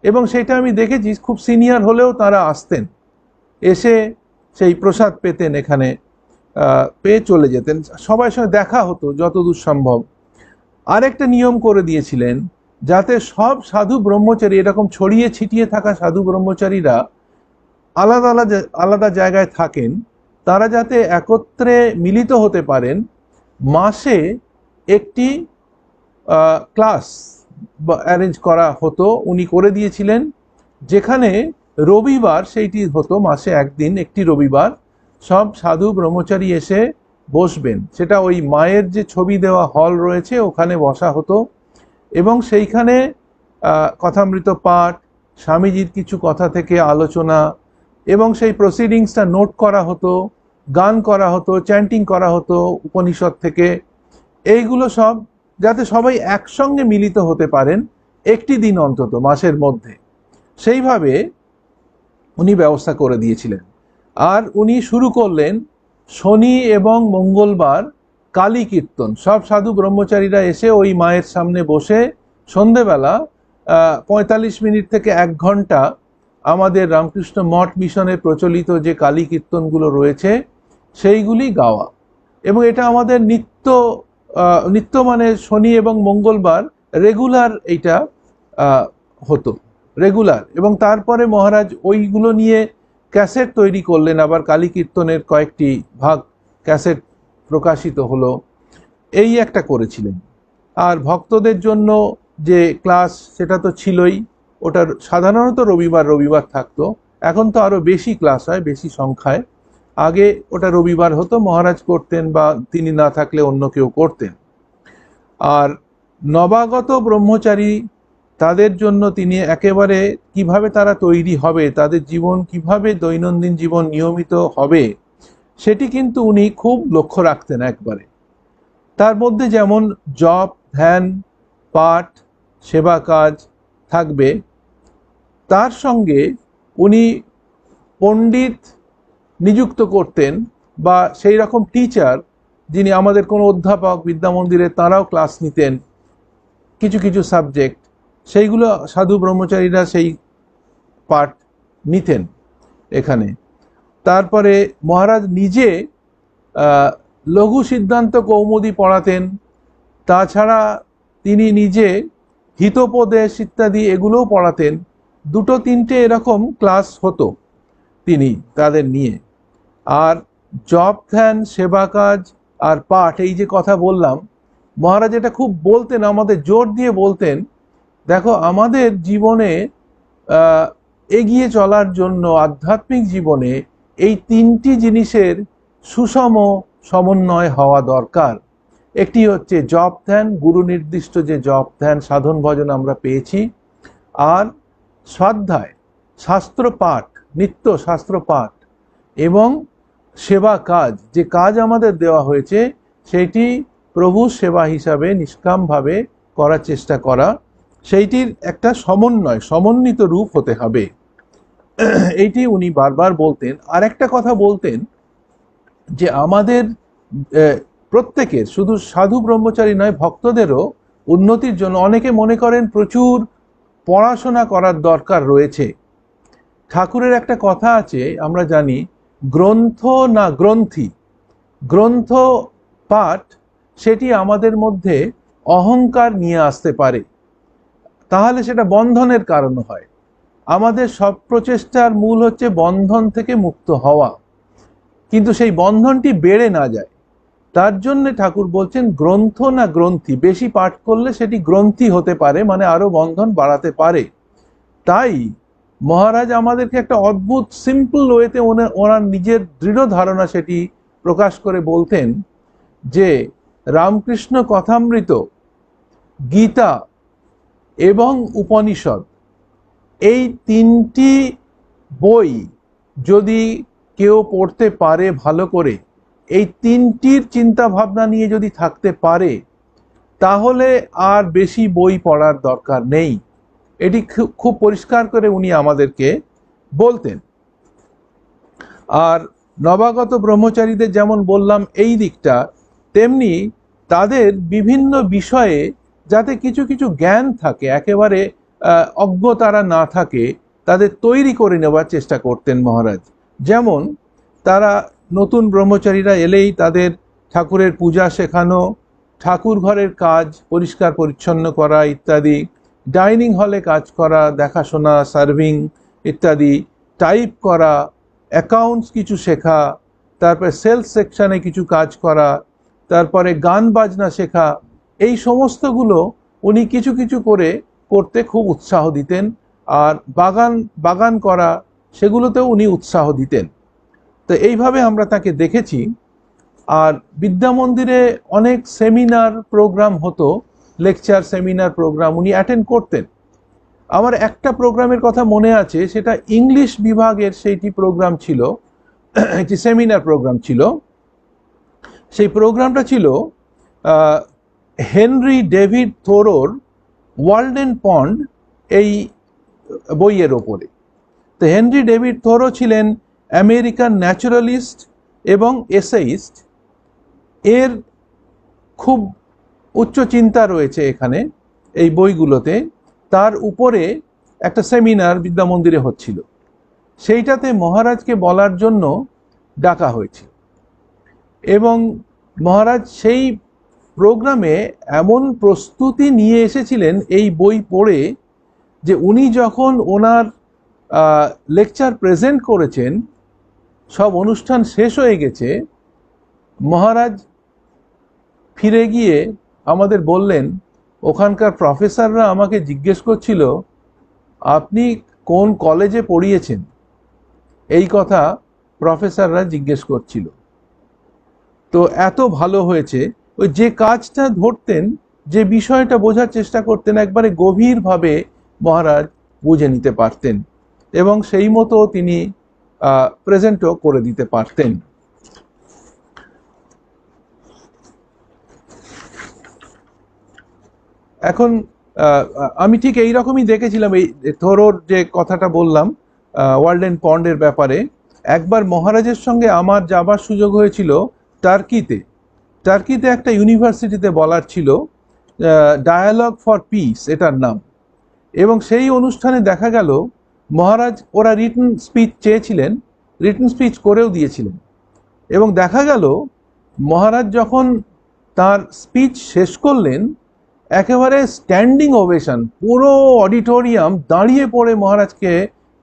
এবং সেটা আমি দেখেছি, খুব সিনিয়র হলেও তারা আসতেন, এসে সেই প্রসাদ পেতেন, এখানে পেয়ে চলে যেতেন, সবার সঙ্গে দেখা হতো যতদূর সম্ভব। আরেকটা নিয়ম করে দিয়েছিলেন, যাতে সব সাধু ব্রহ্মচারী, এরকম ছড়িয়ে ছিটিয়ে থাকা সাধু ব্রহ্মচারীরা আলাদা আলাদা আলাদা জায়গায় থাকেন, তারা যাতে একত্রে মিলিত হতে পারেন। মাসে একটি ক্লাস অ্যারেঞ্জ করা হতো, উনি করে দিয়েছিলেন, যেখানে রবিবার সেইটি হতো, মাসে একদিন একটি রবিবার সব সাধু ব্রহ্মচারী এসে বসবেন। সেটা ওই মায়ের যে ছবি দেওয়া হল রয়েছে ওখানে বসা হতো, এবং সেইখানে কথামৃত পাঠ, স্বামীজির কিছু কথা থেকে আলোচনা, এবং সেই প্রসিডিংসটা নোট করা হতো, গান করা হতো, চ্যান্টিং করা হতো উপনিষদ থেকে। এইগুলো সব যাতে সবাই একসঙ্গে মিলিত হতে পারেন একটি দিন অন্তত মাসের মধ্যে, সেইভাবে উনি ব্যবস্থা করে দিয়েছিলেন। আর উনি শুরু করলেন শনি এবং মঙ্গলবার কালী কীর্তন। সব সাধু ব্রহ্মচারীরা এসে ওই মায়ের সামনে বসে সন্ধেবেলা 45 মিনিট থেকে 1 ঘন্টা আমাদের রামকৃষ্ণ মঠ মিশনে প্রচলিত যে কালী কীর্তনগুলো রয়েছে সেইগুলি গাওয়া। এবং এটা আমাদের নিত্য মানে শনি এবং মঙ্গলবার রেগুলার এইটা হতো, রেগুলার। এবং তারপরে মহারাজ ওইগুলো নিয়ে ক্যাসেট তৈরি করলেন, আবার কালী কীর্তনের কয়েকটি ভাগ ক্যাসেট প্রকাশিত হলো, এই একটা করেছিলেন। আর ভক্তদের জন্য যে ক্লাস, সেটা তো ছিলই, ওটার সাধারণত রবিবার রবিবার থাকতো, এখন তো আরো বেশি ক্লাস হয়, বেশি সংখ্যায়। আগে ওটা রবিবার হতো, মহারাজ করতেন বা তিনি না থাকলে অন্য কেউ করতেন। আর নবাগত ব্রহ্মচারী, তাদের জন্য তিনি একেবারে কিভাবে তারা তৈরি হবে, তাদের জীবন কিভাবে দৈনন্দিন জীবন নিয়মিত হবে, সেটি কিন্তু উনি খুব লক্ষ্য রাখতেন একবারে। তার মধ্যে যেমন জপ, ধ্যান, পাঠ, সেবা কাজ থাকবে, তার সঙ্গে উনি পণ্ডিত নিযুক্ত করতেন, বা সেই রকম টিচার, যিনি আমাদের কোনো অধ্যাপক বিদ্যা মন্দিরে, তারাও ক্লাস নিতেন কিছু কিছু সাবজেক্ট, সেইগুলো সাধু ব্রহ্মচারীরা সেই পাঠ নিতেন এখানে। তারপরে মহারাজ নিজে লঘু সিদ্ধান্ত কৌমুদী পড়াতেন, তাছাড়া তিনি নিজে হিতোপদেশ ইত্যাদি এগুলোও পড়াতেন। 2-3টে এরকম ক্লাস হতো তিনি তাদের নিয়ে। আর জপ, ধ্যান, সেবা কাজ আর পাঠ, এই যে কথা বললাম, মহারাজ এটা খুব বলতেন, আমাদের জোর দিয়ে বলতেন, দেখো আমাদের জীবনে এগিয়ে চলার জন্য আধ্যাত্মিক জীবনে এই 3টি জিনিসের সুষম সমন্বয় হওয়া দরকার। একটি হচ্ছে জপ ধ্যান, গুরু নির্দিষ্ট যে জপ ধ্যান সাধন ভজন আমরা পেয়েছি, আর স্বাধ্যায়, শাস্ত্র পাঠ, নিত্য শাস্ত্র পাঠ, এবং সেবা কাজ, যে কাজ আমাদের দেওয়া হয়েছে সেইটি প্রভু সেবা হিসাবে নিষ্কামভাবে করার চেষ্টা করা, সেইটির একটা সমন্বিত রূপ হতে হবে। এইটি উনি বারবার বলতেন। আর একটা কথা বলতেন, যে আমাদের প্রত্যেকের, শুধু সাধু ব্রহ্মচারী নয়, ভক্তদেরও উন্নতির জন্য অনেকে মনে করেন প্রচুর পড়াশোনা করার দরকার রয়েছে। ঠাকুরের একটা কথা আছে, আমরা জানি, গ্রন্থ না গ্রন্থি। গ্রন্থ পাঠ সেটি আমাদের মধ্যে অহংকার নিয়ে আসতে পারে, তাহলে সেটা বন্ধনের কারণ হয়। আমাদের সব প্রচেষ্টার মূল হচ্ছে বন্ধন থেকে মুক্ত হওয়া, কিন্তু সেই বন্ধনটি বেড়ে না যায়, তার জন্য ঠাকুর বলছেন গ্রন্থ না গ্রন্থি। বেশি পাঠ করলে সেটি গ্রন্থি হতে পারে, মানে আরো বন্ধন বাড়াতে পারে। তাই মহারাজ আমাদেরকে একটা অদ্ভুত সিম্পল ওয়েতে ওনার নিজের দৃঢ় ধারণা সেটি প্রকাশ করে বলতেন, যে রামকৃষ্ণ কথামৃত, গীতা এবং উপনিষদ, এই 3টি বই যদি কেউ পড়তে পারে ভালো করে, এই 3টির চিন্তা ভাবনা নিয়ে যদি থাকতে পারে, তাহলে আর বেশি বই পড়ার দরকার নেই। এটি খুব পরিষ্কার করে উনি আমাদেরকে বলতেন। আর নবাগত ব্রহ্মচারীদের যেমন বললাম এই দিকটা, তেমনি তাদের বিভিন্ন বিষয়ে যাতে কিছু কিছু জ্ঞান থাকে, একেবারে অজ্ঞতারা না থাকে তাদের তৈরি করে নেওয়ার চেষ্টা করতেন মহারাজ। যেমন তারা নতুন ব্রহ্মচারীরা এলেই তাদের ঠাকুরের পূজা শেখানো, ঠাকুর ঘরের কাজ পরিষ্কার পরিচ্ছন্ন করা ইত্যাদি, ডাইনিং হলে কাজ করা, দেখাশোনা, সার্ভিং ইত্যাদি, টাইপ করা, অ্যাকাউন্টস কিছু শেখা, তারপরে সেলস সেকশনে কিছু কাজ করা, তারপরে গান বাজনা শেখা, এই সমস্তগুলো উনি কিছু কিছু করে করতে খুব উৎসাহ দিতেন। আর বাগান বাগান করা সেগুলোতেও উনি উৎসাহ দিতেন। তো এইভাবে আমরা তাকে দেখেছি। আর বিদ্যা মন্দিরে অনেক সেমিনার প্রোগ্রাম হতো, লেকচার সেমিনার প্রোগ্রাম উনি অ্যাটেন্ড করতেন। আমার একটা প্রোগ্রামের কথা মনে আছে, সেটা ইংলিশ বিভাগের সেইটি প্রোগ্রাম ছিল, একটি সেমিনার প্রোগ্রাম ছিল। সেই প্রোগ্রামটা ছিল হেনরি ডেভিড থোরোর ওয়াল্ডেন পন্ড এই বইয়ের ওপরে। তো হেনরি ডেভিড থোরো ছিলেন আমেরিকান ন্যাচারালিস্ট এবং এসেইস্ট। এর খুব উচ্চ চিন্তা রয়েছে এখানে এই বইগুলোতে। তার উপরে একটা সেমিনার বিদ্যা মন্দিরে হচ্ছিল, সেইটাতে মহারাজকে বলার জন্য ডাকা হয়েছিল। এবং মহারাজ সেই প্রোগ্রামে এমন প্রস্তুতি নিয়ে এসেছিলেন এই বই পড়ে, যে উনি যখন ওনার লেকচার প্রেজেন্ট করেছেন, সব অনুষ্ঠান শেষ হয়ে গেছে, মহারাজ ফিরে গিয়ে আমাদের বললেন, ওখানকার প্রফেসররা আমাকে জিজ্ঞেস করছিল আপনি কোন কলেজে পড়িয়েছেন, এই কথা প্রফেসররা জিজ্ঞেস করছিল। তো এত ভালো হয়েছে। ওই যে কাজটা ধরতেন, যে বিষয়টা বোঝার চেষ্টা করতেন, একবারে গভীরভাবে মহারাজ বুঝে নিতে পারতেন এবং সেই মতো তিনি প্রেজেন্টও করে দিতে পারতেন। এখন আমি ঠিক এই রকমই দেখেছিলাম এই থোরোর যে কথাটা বললাম ওয়াল্ডেন পন্ডের ব্যাপারে। একবার মহারাজের সঙ্গে আমার যাবার সুযোগ হয়েছিল টার্কিতে। টার্কিতে একটা ইউনিভার্সিটিতে বলার ছিল, ডায়ালগ ফর পিস এটার নাম। এবং সেই অনুষ্ঠানে দেখা গেল মহারাজ, ওরা রিটন স্পিচ চেয়েছিলেন, রিটন স্পিচ করেও দিয়েছিলেন। এবং দেখা গেল মহারাজ যখন তার স্পিচ শেষ করলেন, একেবারে স্ট্যান্ডিং ওভেশন, পুরো অডিটোরিয়াম দাঁড়িয়ে পড়ে মহারাজকে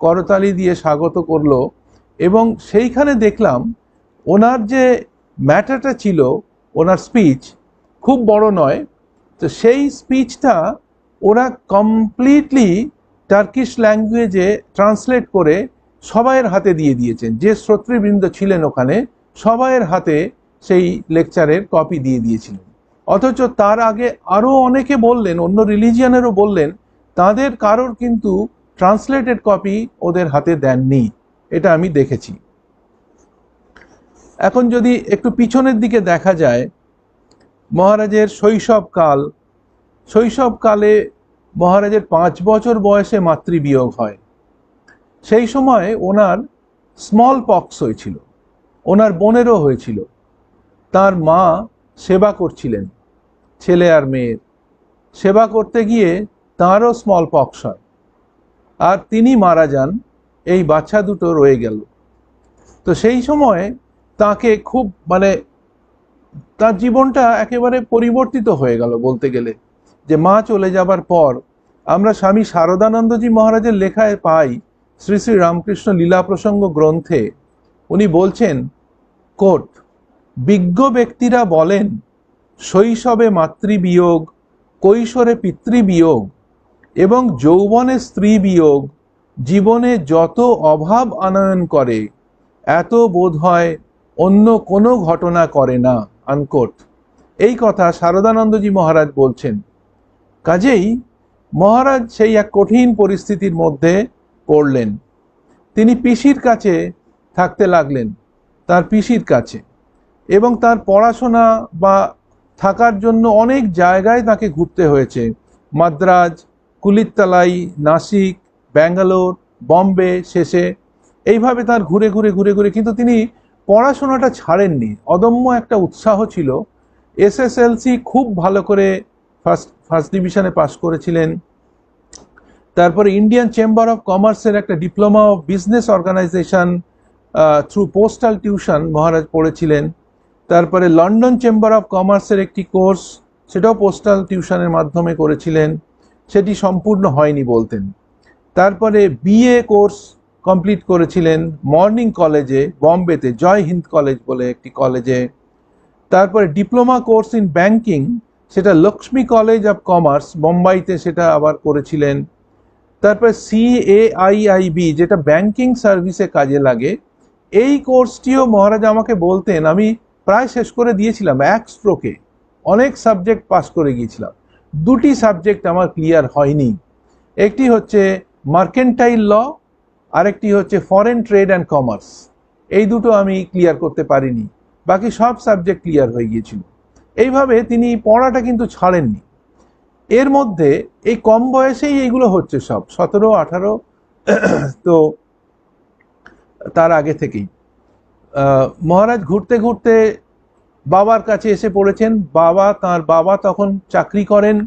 করতালি দিয়ে স্বাগত করলো। এবং সেইখানে দেখলাম ওনার যে ম্যাটারটা ছিল, ওনার স্পিচ খুব বড় নয়, তো সেই স্পিচটা ওরা কমপ্লিটলি টার্কিশ ল্যাঙ্গুয়েজে ট্রান্সলেট করে সবাইয়ের হাতে দিয়ে দিয়েছেন। যে শ্রোতৃবৃন্দ ছিলেন ওখানে সবাইয়ের হাতে সেই লেকচারের কপি দিয়ে দিয়েছিলেন। অথচ তার আগে আরও অনেকে বললেন, অন্য রিলিজিয়ানেরও বললেন, তাদের কারোর কিন্তু ট্রান্সলেটেড কপি ওদের হাতে দেননি। এটা আমি দেখেছি। এখন যদি একটু পিছনের দিকে দেখা যায়, মহারাজের শৈশবকালে মহারাজের 5 বছর বয়সে মাতৃবিয়োগ হয়। সেই সময় ওনার স্মল পক্স হয়েছিল, ওনার বোনেরও হয়েছিল। তার মা সেবা করছিলেন, ছেলে আর মেয়ের সেবা করতে গিয়ে তাঁরও স্মল পক্স হয়, আর তিনি মারা যান। এই বাচ্চা দুটো রয়ে গেল। তো সেই সময় তাকে খুব তার জীবনটা একেবারে পরিবর্তিত হয়ে গেল বলতে গেলে। যে মা চলে যাবার পর আমরা স্বামী শারদানন্দজি মহারাজের লেখায় পাই, শ্রী শ্রী রামকৃষ্ণ লীলা প্রসঙ্গ গ্রন্থে উনি বলছেন, কোট, বিজ্ঞ ব্যক্তিরা বলেন শৈশবে মাতৃবিয়োগ, কৈশোরে পিতৃবিয়োগ এবং যৌবনে স্ত্রী বিয়োগ জীবনে যত অভাব আনয়ন করে, এত বোধ হয় অন্য কোনো ঘটনা করে না, আনকোট। এই কথা শারদানন্দজি মহারাজ বলছেন। কাজেই মহারাজ সেই এক কঠিন পরিস্থিতির মধ্যে পড়লেন। তিনি পিসির কাছে থাকতে লাগলেন, তার পিসির কাছে। এবং তার পড়াশোনা বা থাকার জন্য অনেক জায়গায় তাকে ঘুরতে হয়েছে, মাদ্রাজ, কুলিত্তালাই, নাসিক, ব্যাঙ্গালোর, বম্বে, শেষে এইভাবে তার ঘুরে ঘুরে কিন্তু তিনি পড়াশোনাটা ছাড়েননি। অদম্য একটা উৎসাহ ছিল। SSLC খুব ভালো করে ফার্স্ট ডিভিশনে পাশ করেছিলেন। তারপরে ইন্ডিয়ান চেম্বার অফ কমার্সের একটা diploma of business organization through postal tuition মহারাজ পড়েছিলেন। তারপরে লন্ডন চেম্বার অফ কমার্সের একটি কোর্স, সেটাও পোস্টাল টিউশনের মাধ্যমে করেছিলেন, সেটি সম্পূর্ণ হয়নি বলতেন। তারপরে বিএ কোর্স কমপ্লিট করেছিলেন মর্নিং কলেজে, বম্বেতে জয় হিন্দ কলেজ বলে একটি কলেজে। তারপরে ডিপ্লোমা কোর্স ইন ব্যাংকিং, সেটা লক্ষ্মী কলেজ অফ কমার্স বোম্বাইতে সেটা আবার করেছিলেন। তারপরে CAIIB, যেটা ব্যাংকিং সার্ভিসে কাজে লাগে, এই কোর্সটিও মহারাজ আমাকে বলতেন, আমি প্রায় শেষ করে দিয়েছিলাম এক স্ট্রোকে, অনেক সাবজেক্ট পাস করে গিয়েছিলাম। দুটি সাবজেক্ট আমার ক্লিয়ার হয়নি, একটি হচ্ছে মার্কেন্টাইল ল, আরেকটি হচ্ছে ফরেন ট্রেড অ্যান্ড কমার্স। এই দুটো আমি ক্লিয়ার করতে পারিনি, বাকি সব সাবজেক্ট ক্লিয়ার হয়ে গিয়েছিল। এইভাবে তিনি পড়াটা কিন্তু ছাড়েননি। এর মধ্যে এই কম বয়সেই এইগুলো হচ্ছে সব, 17-18, তো তার আগে থেকেই মহারাজ ঘুরতে ঘুরতে বাবার কাছে এসে পড়েছেন। তার বাবা তখন চাকরি করেন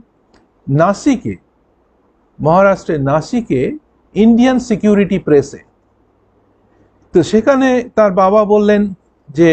নাসিকে, মহারাষ্ট্রের নাসিকে ইন্ডিয়ান সিকিউরিটি প্রেসে। তো সেখানে তার বাবা বললেন যে